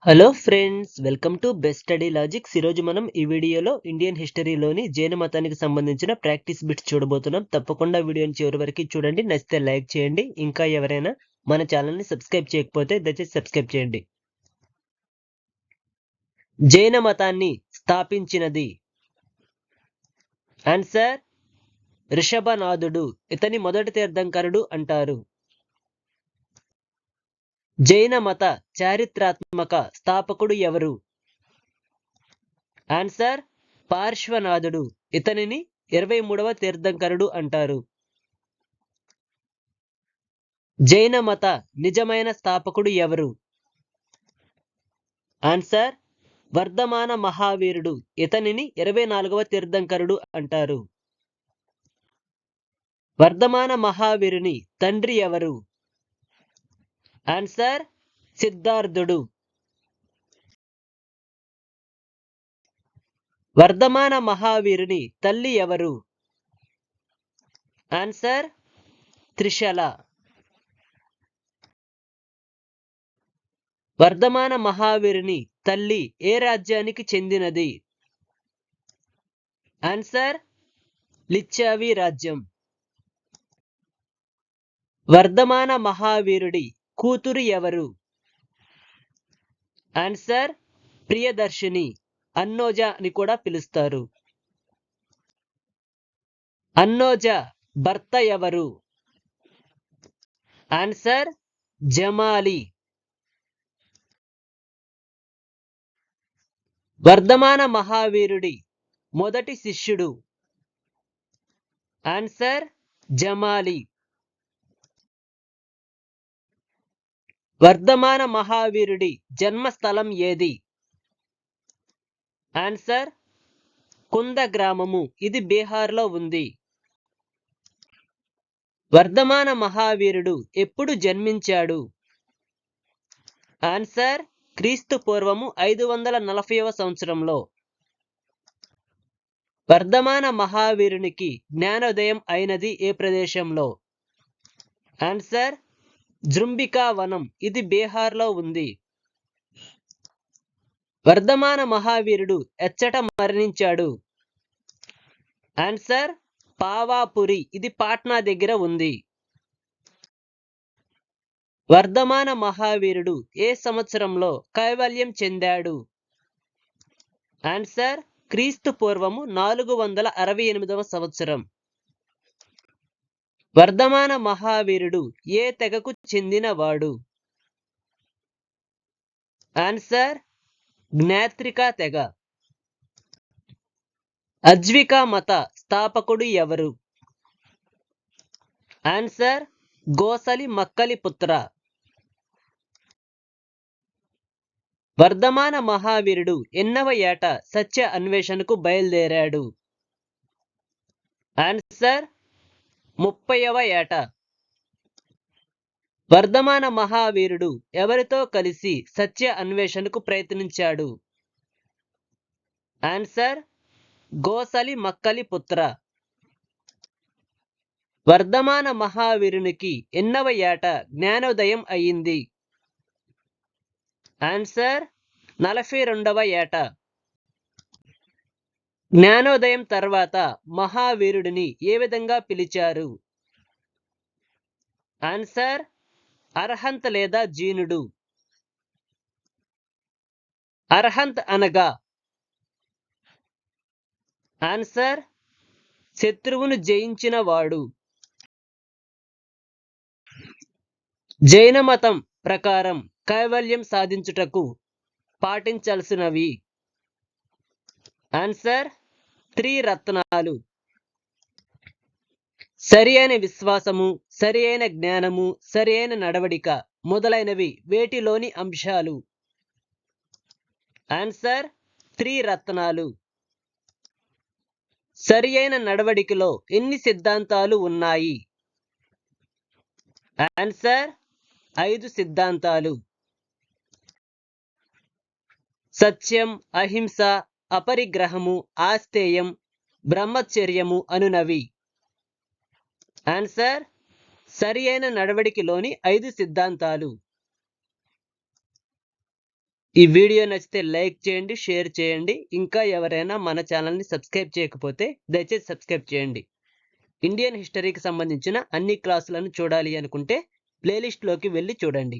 Hello friends, welcome to best study logics. ఈరోజు మనం ఈ వీడియోలో ఇండియన్ హిస్టరీలోని జైన మతానికి సంబంధించిన ప్రాక్టీస్ బిట్స్ చూడబోతున్నాం. తప్పకుండా వీడియోని చివరి వరకు చూడండి. నచ్చితే లైక్ చేయండి. ఇంకా ఎవరైనా మన ఛానల్ని సబ్స్క్రైబ్ చేయకపోతే దయచేసి సబ్స్క్రైబ్ చేయండి. జైన మతాన్ని స్థాపించినది ఆన్సర్ రిషభనాథుడు. ఇతని మొదటి తీర్థంకరుడు అంటారు. జైన మత చారిత్రాత్మక స్థాపకుడు ఎవరు? ఆన్సర్ పార్శ్వనాథుడు. ఇతనిని 23వ తీర్థంకరుడు అంటారు. జైన మత నిజమైన స్థాపకుడు ఎవరు? ఆన్సర్ వర్ధమాన మహావీరుడు. ఇతనిని 24వ తీర్థంకరుడు అంటారు. వర్ధమాన మహావీరుని తండ్రి ఎవరు? ఆన్సర్ సిద్ధార్థుడు. వర్ధమాన మహావీరుని తల్లి ఎవరు? ఆన్సర్ త్రిశల. వర్ధమాన మహావీరుని తల్లి ఏ రాజ్యానికి చెందినది? ఆన్సర్ లిచ్చావి రాజ్యం. వర్ధమాన మహావీరుడి కూతురు ఎవరు? ఆన్సర్ ప్రియదర్శిని. అన్నోజ అని కూడా పిలుస్తారు. అన్నోజ భర్త ఎవరు? ఆన్సర్ జమాలి. వర్ధమాన మహావీరుడి మొదటి శిష్యుడు? ఆన్సర్ జమాలి. వర్ధమాన మహావీరుడి జన్మస్థలం ఏది? ఆన్సర్ కుంద గ్రామము. ఇది బీహార్లో ఉంది. వర్ధమాన మహావీరుడు ఎప్పుడు జన్మించాడు? ఆన్సర్ క్రీస్తు పూర్వము 540వ సంవత్సరంలో. వర్ధమాన మహావీరునికి జ్ఞానోదయం అయినది ఏ ప్రదేశంలో? ఆన్సర్ జృంబికా వనం. ఇది బీహార్లో ఉంది. వర్ధమాన మహావీరుడు ఎచ్చట మరణించాడు? ఆన్సర్ పావాపురి. ఇది పాట్నా దగ్గర ఉంది. వర్ధమాన మహావీరుడు ఏ సంవత్సరంలో కైవల్యం చెందాడు? ఆన్సర్ క్రీస్తు పూర్వము 468వ సంవత్సరం. వర్ధమాన మహావీరుడు ఏ తెగకు చెందినవాడు? ఆన్సర్ జ్ఞాత్రికా తెగ. అజ్వికా మత స్థాపకుడు ఎవరు? ఆన్సర్ గోసలి మక్కలి పుత్ర. వర్ధమాన మహావీరుడు ఎన్నవ ఏట సత్య అన్వేషణకు బయలుదేరాడు? ఆన్సర్ 30వ ఏట. వర్ధమాన మహావీరుడు ఎవరితో కలిసి సత్య అన్వేషణకు ప్రయత్నించాడు? ఆన్సర్ గోసలి మక్కలి పుత్ర. వర్ధమాన మహావీరునికి ఎన్నవ ఏట జ్ఞానోదయం అయింది? ఆన్సర్ 42వ ఏట. జ్ఞానోదయం తర్వాత మహావీరుడిని ఏ విధంగా పిలిచారు? ఆన్సర్ అర్హంత్ లేదా జీనుడు. అర్హంత్ అనగా? ఆన్సర్ శత్రువును జయించిన వాడు. జైన మతం ప్రకారం కైవల్యం సాధించుటకు పాటించాల్సినవి? ఆన్సర్ త్రిరత్నాలు. సరి అయిన విశ్వాసము, సరి అయిన జ్ఞానము, సరి అయిన నడవడిక మొదలైనవి వేటిలోని అంశాలు? ఆన్సర్ త్రిరత్నాలు. సరి అయిన నడవడికలో ఎన్ని సిద్ధాంతాలు ఉన్నాయి? ఆన్సర్ 5 సిద్ధాంతాలు. సత్యం, అహింస, అపరిగ్రహము, ఆస్తేయం, బ్రహ్మచర్యము అనునవి. ఆన్సర్ సరి అయిన నడవడికలోని 5 సిద్ధాంతాలు. ఈ వీడియో నచ్చితే లైక్ చేయండి, షేర్ చేయండి. ఇంకా ఎవరైనా మన ఛానల్ని సబ్స్క్రైబ్ చేయకపోతే దయచేసి సబ్స్క్రైబ్ చేయండి. ఇండియన్ హిస్టరీకి సంబంధించిన అన్ని క్లాసులను చూడాలి అనుకుంటే ప్లేలిస్ట్లోకి వెళ్ళి చూడండి.